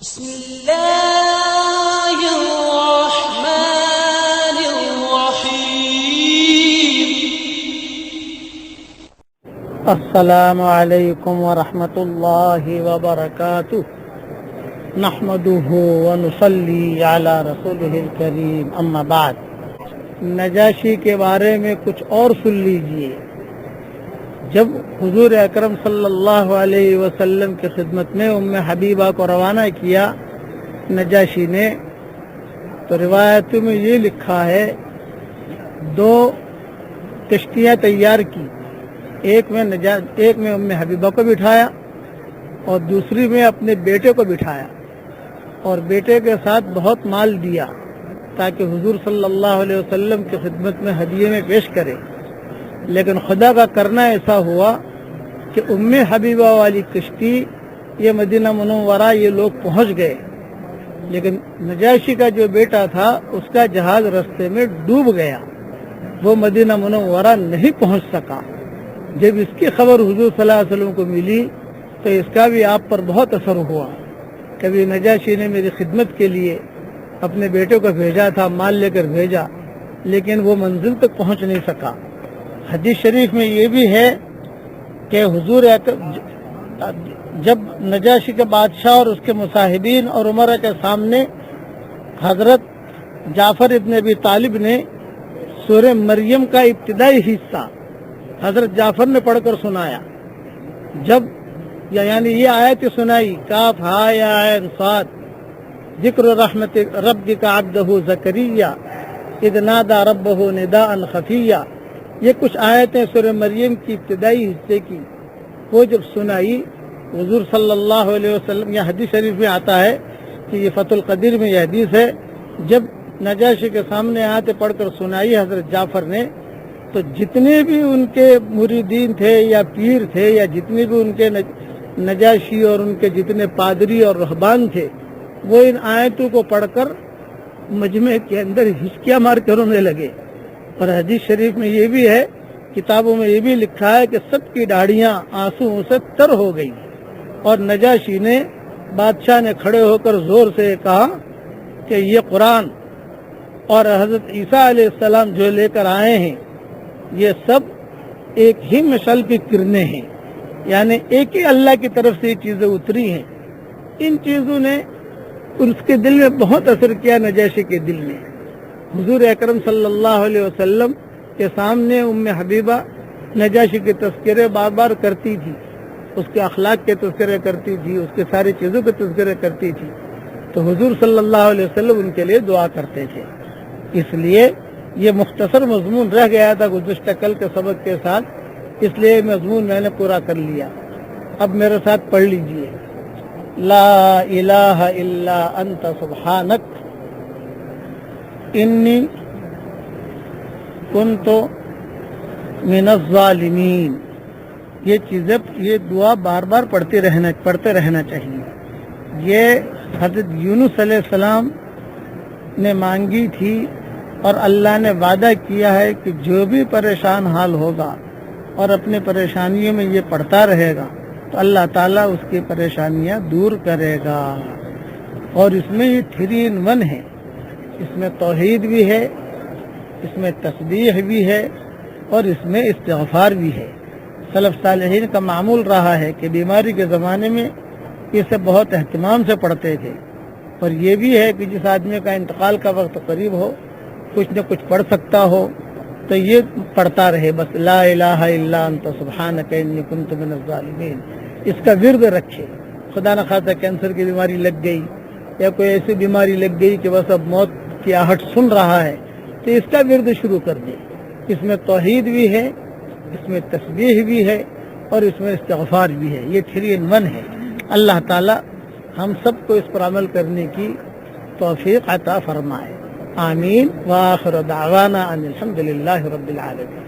بسم الله الرحمن الرحيم. السلام علیکم ورحمۃ اللہ وبرکاتہ. نحمده ونصلی علی رسولہ الکریم. اما بعد، نجاشی کے بارے میں کچھ اور سن لیجئے. جب حضور اکرم صلی اللہ علیہ وسلم کی خدمت میں ام حبیبہ کو روانہ کیا نجاشی نے، تو روایتوں میں یہ لکھا ہے 2 کشتیاں تیار کی. ایک میں ام حبیبہ کو بٹھایا اور دوسری میں اپنے بیٹے کو بٹھایا، اور بیٹے کے ساتھ بہت مال دیا تاکہ حضور صلی اللہ علیہ وسلم کی خدمت میں ہدیے میں پیش کرے. لیکن خدا کا کرنا ایسا ہوا کہ ام حبیبہ والی کشتی یہ مدینہ منورہ یہ لوگ پہنچ گئے، لیکن نجاشی کا جو بیٹا تھا اس کا جہاز رستے میں ڈوب گیا، وہ مدینہ منورہ نہیں پہنچ سکا. جب اس کی خبر حضور صلی اللہ علیہ وسلم کو ملی تو اس کا بھی آپ پر بہت اثر ہوا. کبھی نجاشی نے میری خدمت کے لیے اپنے بیٹے کو بھیجا تھا، مال لے کر بھیجا، لیکن وہ منزل تک پہنچ نہیں سکا. حدیث شریف میں یہ بھی ہے کہ حضور جب نجاشی کے بادشاہ اور اس کے مصاحبین اور عمرہ کے سامنے حضرت جعفر ابن ابی طالب نے سورہ مریم کا ابتدائی حصہ حضرت جعفر نے پڑھ کر سنایا، جب یعنی یہ آیت سنائی کاف ہا یا عین صاد ذکر رحمت ربک عبدہ زکریا اذ نادى ربہ نداء خفیا، یہ کچھ آیتیں سورہ مریم کی ابتدائی حصے کی وہ جب سنائی حضور صلی اللہ علیہ وسلم، یہ حدیث شریف میں آتا ہے کہ یہ فتح القدیر میں یہ حدیث ہے، جب نجاشی کے سامنے آیتیں پڑھ کر سنائی حضرت جعفر نے، تو جتنے بھی ان کے مریدین تھے یا پیر تھے یا جتنے بھی ان کے نجاشی اور ان کے جتنے پادری اور رہبان تھے، وہ ان آیتوں کو پڑھ کر مجمع کے اندر ہچکیاں مار کر رونے لگے. اور حدیث شریف میں یہ بھی ہے، کتابوں میں یہ بھی لکھا ہے کہ سب کی داڑھیاں آنسو سے تر ہو گئی. اور نجاشی نے، بادشاہ نے کھڑے ہو کر زور سے کہا کہ یہ قرآن اور حضرت عیسیٰ علیہ السلام جو لے کر آئے ہیں یہ سب ایک ہی مشعل کی کرنیں ہیں، یعنی ایک ہی اللہ کی طرف سے یہ چیزیں اتری ہیں. ان چیزوں نے اس کے دل میں بہت اثر کیا، نجاشی کے دل میں. حضور اکرم صلی اللہ علیہ وسلم کے سامنے ام حبیبہ نجاشی کے تذکرے بار بار کرتی تھی، اس کے اخلاق کے تذکرے کرتی تھی، اس کے ساری چیزوں کے تذکرے کرتی تھی، تو حضور صلی اللہ علیہ وسلم ان کے لیے دعا کرتے تھے. اس لیے یہ مختصر مضمون رہ گیا تھا گزشتہ کل کے سبق کے ساتھ، اس لیے مضمون میں نے پورا کر لیا. اب میرے ساتھ پڑھ لیجئے. لا الہ الا انت سبحانک انی کنت من الظالمین. یہ چیزیں، یہ دعا بار بار پڑھتے رہنا چاہیے. یہ حضرت یونس علیہ السلام نے مانگی تھی اور اللہ نے وعدہ کیا ہے کہ جو بھی پریشان حال ہوگا اور اپنے پریشانیوں میں یہ پڑھتا رہے گا تو اللہ تعالیٰ اس کی پریشانیاں دور کرے گا. اور اس میں یہ 3 in 1 ہے، اس میں توحید بھی ہے، اس میں تسبیح بھی ہے، اور اس میں استغفار بھی ہے. سلف صالحین کا معمول رہا ہے کہ بیماری کے زمانے میں اسے بہت اہتمام سے پڑھتے تھے. اور یہ بھی ہے کہ جس آدمی کا انتقال کا وقت قریب ہو، کچھ نہ کچھ پڑھ سکتا ہو تو یہ پڑھتا رہے، بس لا الہ الا انت سبحانک انی کنت من الظالمین. اس کا ورد رکھے. خدا نہ خواستہ کینسر کی بیماری لگ گئی یا کوئی ایسی بیماری لگ گئی کہ بس اب موت کی آہٹ سن رہا ہے تو اس کا ورد شروع کر دے. اس میں توحید بھی ہے، اس میں تسبیح بھی ہے، اور اس میں استغفار بھی ہے. یہ 3 in 1 ہے. اللہ تعالی ہم سب کو اس پر عمل کرنے کی توفیق عطا فرمائے. آمین. وآخر دعوانا ان الحمد للہ رب العالمین.